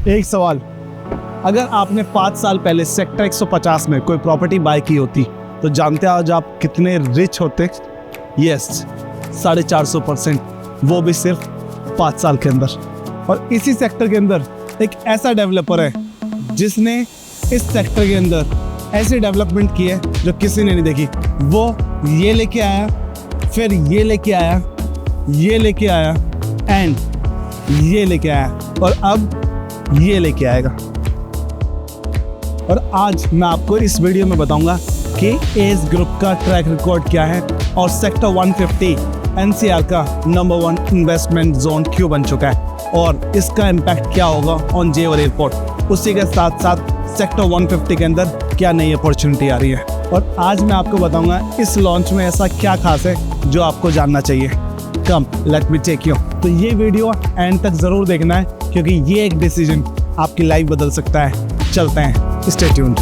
एक सवाल, अगर आपने 5 साल पहले सेक्टर 150 में कोई प्रॉपर्टी बाय की होती तो जानते आज आप कितने रिच होते? यस, 450%, वो भी सिर्फ 5 साल के अंदर। और इसी सेक्टर के अंदर एक ऐसा डेवलपर है जिसने इस सेक्टर के अंदर ऐसी डेवलपमेंट की है जो किसी ने नहीं देखी। वो ये लेके आया, फिर ये लेके आया, ये लेके आया एंड ये लेके आया और अब ये लेके आएगा। और आज मैं आपको इस वीडियो में बताऊंगा कि एस ग्रुप का ट्रैक रिकॉर्ड क्या है और सेक्टर 150 एनसीआर का नंबर 1 इन्वेस्टमेंट जोन क्यों बन चुका है और इसका इम्पैक्ट क्या होगा ऑन जेवर एयरपोर्ट। उसी के साथ साथ सेक्टर 150 के अंदर क्या नई अपॉर्चुनिटी आ रही है। और आज मैं आपको बताऊंगा इस लॉन्च में ऐसा क्या खास है जो आपको जानना चाहिए। कम लेट मी टेक यू। तो ये वीडियो एंड तक जरूर देखना है क्योंकि ये एक डिसीजन आपकी लाइफ बदल सकता है। चलते हैं, स्टे ट्यून्ड।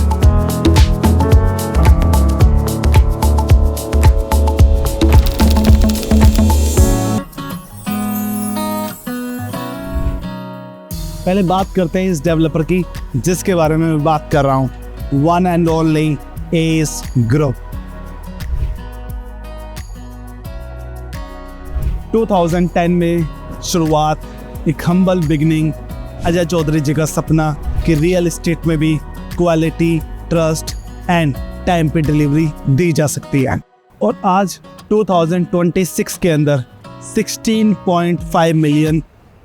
पहले बात करते हैं इस डेवलपर की जिसके बारे में मैं बात कर रहा हूं, one and only S group. 2010 में शुरुआत, एक हम्बल बिगनिंग, अजय चौधरी जी का सपना कि रियल एस्टेट में भी क्वालिटी, ट्रस्ट एंड टाइम पे डिलीवरी दी जा सकती है। और आज 2026 के अंदर 16.5 million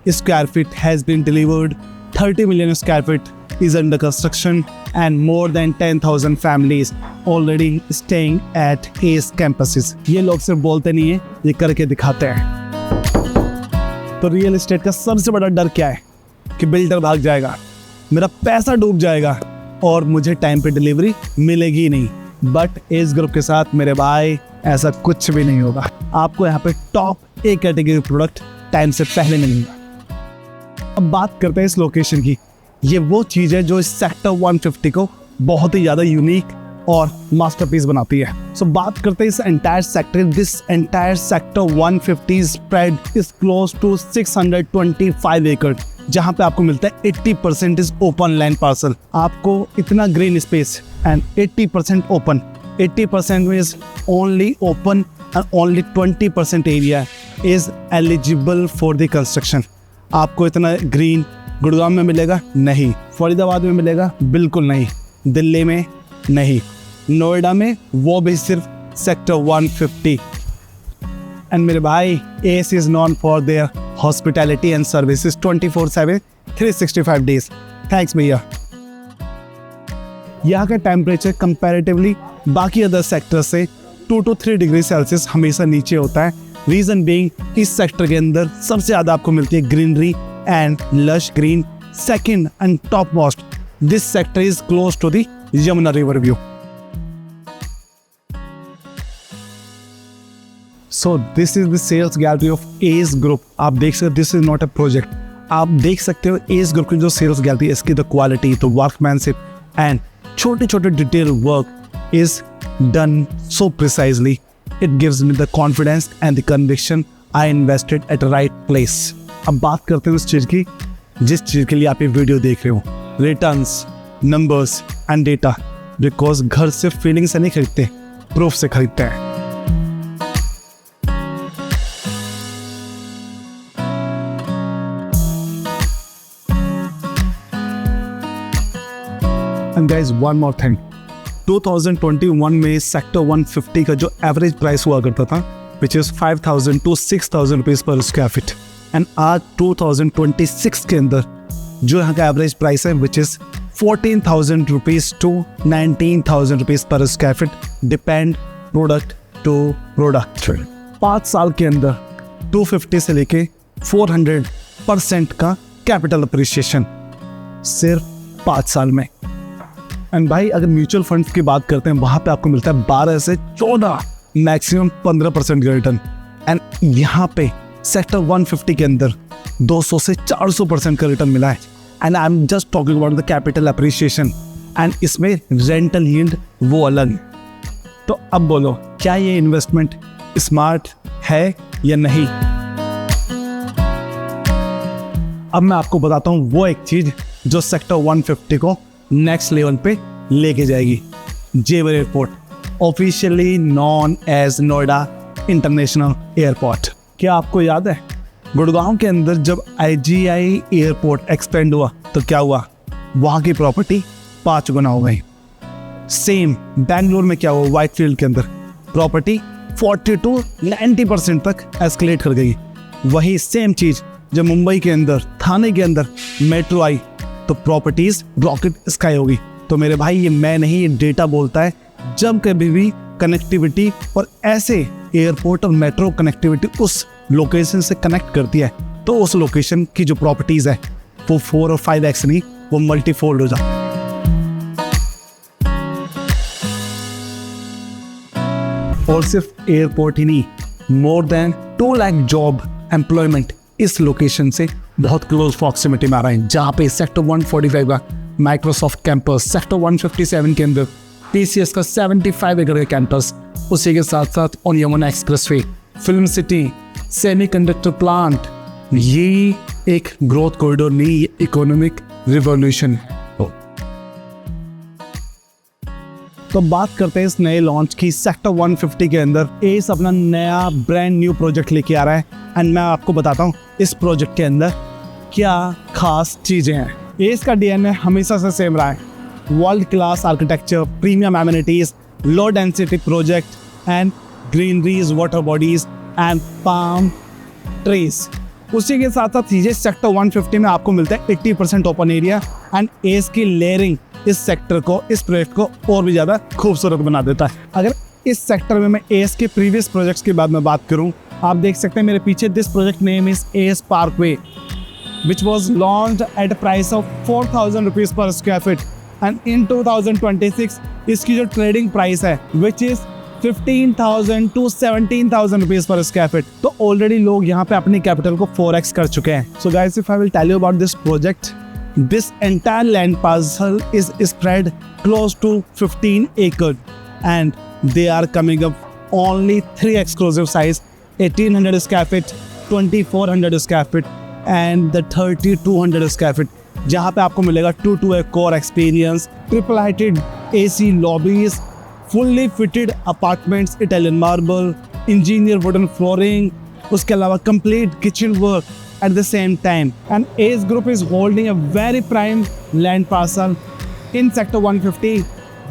square feet has been delivered, 30 million square feet is under construction and more than 10,000 families already staying at ACE campuses। ये लोग सिर्फ बोलते नहीं है, ये करके दिखाते हैं। तो रियल एस्टेट का सबसे बड़ा डर क्या है कि बिल्डर भाग जाएगा, मेरा पैसा डूब जाएगा और मुझे टाइम पे डिलीवरी मिलेगी नहीं। बट एस ग्रुप के साथ मेरे भाई ऐसा कुछ भी नहीं होगा। आपको यहाँ पे top A category product time से पहले मिलेगा। अब बात करते हैं इस लोकेशन की। ये वो चीज़ है जो इस सेक्टर 150 को बहुत ही ज़्यादा यूनिक और मास्टरपीस बनाती है। सो बात करते हैं इस entire sector. This entire sector 150 spread is close to 625 एकड़, जहाँ पे आपको मिलता है 80% इज ओपन लैंड पार्सल। आपको इतना green space and 80% open. 80% means only open and only 20% area is eligible for the construction. आपको इतना ग्रीन गुड़गांव में मिलेगा नहीं, फरीदाबाद में मिलेगा बिल्कुल नहीं, दिल्ली में नहीं, नोएडा में वो भी सिर्फ सेक्टर 150। एंड मेरे भाई S is non for their hospitality and services 24/7 365 days. Thanks भैया। यहाँ का टेम्परेचर कंपैरेटिवली बाकी अदर सेक्टर से 2 to 3 डिग्री सेल्सियस हमेशा नीचे होता है। रीजन बीइंग इस सेक्टर के अंदर सबसे ज्यादा आपको मिलती है greenery and lush green. Second and top most, this sector is close to the Yamuna river view. So this is the sales gallery of S group. आप देख सकते हो, this is not a project. आप देख सकते हो एस ग्रुप की जो सेल्स गैलरी है, इसकी the quality, the workmanship and छोटे छोटे detail work is done so precisely. It gives me the confidence and the conviction I invested at the right place। अब बात करते हैं उस चीज़ की जिस चीज़ के लिए आप ये वीडियो देख रहे हो, returns, numbers and data. Because घर सिर्फ फीलिंग से नहीं खरीदते, प्रूफ से खरीदते हैं। And guys, one more thing, 2021 में सेक्टर 150 का जो एवरेज प्राइस हुआ करता था विच इज़ 5,000 to 6,000 रुपीज़ पर स्क्वायर फीट, एंड आज 2026 के अंदर जो यहाँ का एवरेज प्राइस है which is 14,000 rupees to 19,000 rupees पर square feet, depend product to product. 5 साल के अंदर 250 से लेके 400% का कैपिटल अप्रिसिएशन सिर्फ 5 साल में। एंड भाई अगर म्यूचुअल फंड्स की बात करते हैं वहाँ पे आपको मिलता है 12 से 14 मैक्सिमम 15% का रिटर्न। एंड यहाँ पे सेक्टर 150 के अंदर 200 से 400% का रिटर्न मिला है। And I am just talking about the capital appreciation, and इसमें रेंटल यील्ड वो अलग। तो अब बोलो क्या ये इन्वेस्टमेंट स्मार्ट है या नहीं? अब मैं आपको बताता हूँ वो एक चीज़ जो सेक्टर 150 को नेक्स्ट लेवल पे लेके जाएगी। Jewar airport, officially known as Noida international airport. क्या आपको याद है गुड़गांव के अंदर जब IGI एयरपोर्ट एक्सपेंड हुआ तो क्या हुआ, वहाँ की प्रॉपर्टी 5 गुना हो गई। सेम बैंगलोर में क्या हुआ, व्हाइटफील्ड के अंदर प्रॉपर्टी 40 to 90% तक एस्केलेट कर गई। वही सेम चीज़ जब मुंबई के अंदर, थाने के अंदर मेट्रो आई तो प्रॉपर्टीज रॉकेट स्काई होगी। तो मेरे भाई ये मैं नहीं, ये डेटा बोलता है। जब कभी भी कनेक्टिविटी और ऐसे एयरपोर्ट और मेट्रो कनेक्टिविटी उस लोकेशन से कनेक्ट करती है तो उस लोकेशन की जो प्रॉपर्टीज है वो 4 और 5x नहीं, वो मल्टीफोल्ड हो जाती है। और सिर्फ एयरपोर्ट ही नहीं, more than 2 lakh job employment इस लोकेशन से बहुत क्लोज प्रॉक्सिमिटी में आ रहा है। जहाँ पे सेक्टर 145 का माइक्रोसॉफ्ट कैंपस, सेक्टर 157 के अंदर TCS का 75 एकड़ का कैंपस, उसी के साथ साथ on Yamuna expressway, film city, semiconductor plant, ये एक ग्रोथ कॉरिडोर नहीं, ये इकोनॉमिक रिवॉल्यूशन है। तो बात करते हैं इस नए लॉन्च की। सेक्टर 150 के अंदर एस अपना नया ब्रांड न्यू प्रोजेक्ट लेके आ रहा है एंड मैं आपको बताता हूँ इस प्रोजेक्ट के अंदर क्या खास चीज़ें हैं। एस का DNA हमेशा से सेम रहा है, world class architecture, premium amenities, low density project and greeneries, water bodies and palm trees. उसी के साथ साथ चीज़ें सेक्टर 150 में आपको मिलता है 80% ओपन एरिया एंड एस की लेयरिंग इस सेक्टर को, इस प्रोजेक्ट को और भी ज़्यादा खूबसूरत बना देता है। अगर इस सेक्टर में मैं एस के प्रीवियस प्रोजेक्ट्स के बाद में बात करूं, आप देख सकते हैं मेरे पीछे, this project name is S Parkway which was launched at a price of 4,000 rupees per square feet and in 2026 इसकी जो ट्रेडिंग प्राइस है which is 15,000 to 17,000 rupees per square feet। तो ऑलरेडी लोग यहाँ पे अपनी कैपिटल को 4x कर चुके हैं। So guys, if I will tell you about this project, this entire land parcel is spread close to 15 acres and they are coming up only 3 exclusive sites, 1,800 square feet, 2,400 square feet and the 3,200 square feet, जहाँ पे आपको मिलेगा 2 core experience, triple heighted AC lobbies, fully fitted apartments, Italian marble, engineered wooden flooring, उसके अलावा complete kitchen work at the same time. And ACE Group is holding a very prime land parcel in sector 150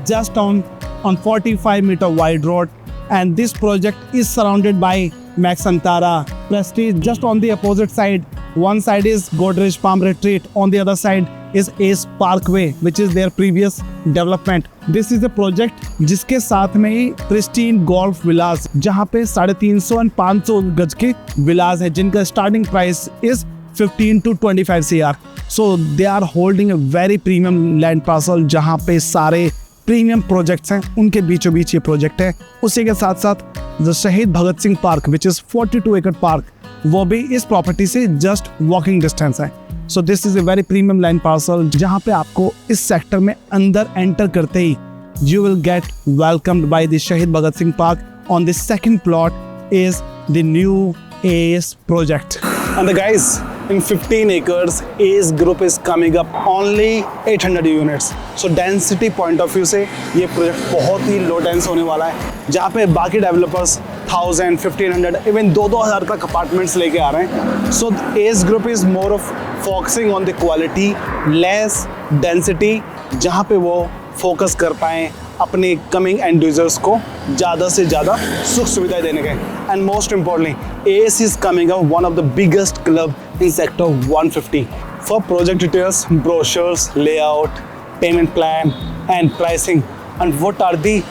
just on 45-meter wide road, and this project is surrounded by Max Antara, Prestige. Just on the opposite side, one side is Godrej Palm Retreat, on the other side is Ace Parkway, which is their previous development. This is a project जिसके साथ में ही pristine golf विलास, जहाँ पे 350 और 500 गज के विलास है, जिनका starting price is 15 to 25 CR. So they are holding a very premium land parcel, जहाँ पे सारे प्रीमियम प्रोजेक्ट्स हैं, उनके बीचों बीच ये प्रोजेक्ट है। उसी के साथ साथ जो शहीद Bhagat Singh park which is 42 एकड़ पार्क, वो भी इस प्रॉपर्टी से जस्ट वॉकिंग डिस्टेंस है। So this is a very premium land parcel, जहाँ पे आपको इस सेक्टर में अंदर एंटर करते ही you will get welcomed by the Shaheed Bhagat Singh park. On the second plot is the new ACE project. And the guys, in 15 acres, ACE Group is coming up only 800 units. So density point of view से ये project बहुत ही लो dense होने वाला है, जहाँ पे बाकी developers 1000, 1500, even 2,000 तक अपार्टमेंट्स लेके आ रहे हैं। So ACE Group is more of focusing on the quality, less density, जहाँ पे वो फोकस कर पाएँ अपने कमिंग एंड यूजर्स को ज़्यादा से ज़्यादा सुख सुविधाएं देने के। And most importantly ACE is coming up one of the biggest club in sector 150। For project details, brochures, layout, payment plan and pricing and what are the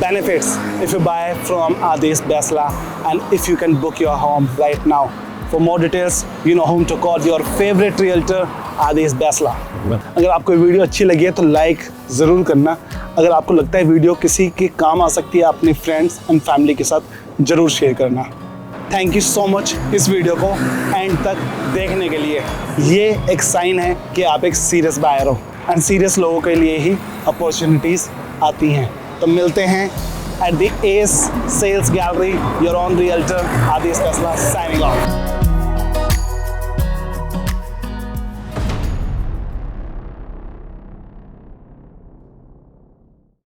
benefits if you buy from Adesh Besla and if you can book your home right now. For more details, you know whom to call, your favorite realtor Adesh Besla. अगर आपको video अच्छी लगी है तो like ज़रूर करना। अगर आपको लगता है वीडियो किसी के काम आ सकती है, अपने फ्रेंड्स एंड फैमिली के साथ ज़रूर शेयर करना। थैंक यू सो मच इस वीडियो को एंड तक देखने के लिए। ये एक साइन है कि आप एक सीरियस बायर हो एंड सीरियस लोगों के लिए ही अपॉर्चुनिटीज़ आती हैं। तो मिलते हैं at the ACE sales gallery, your own realtor Aadesh Besla signing of.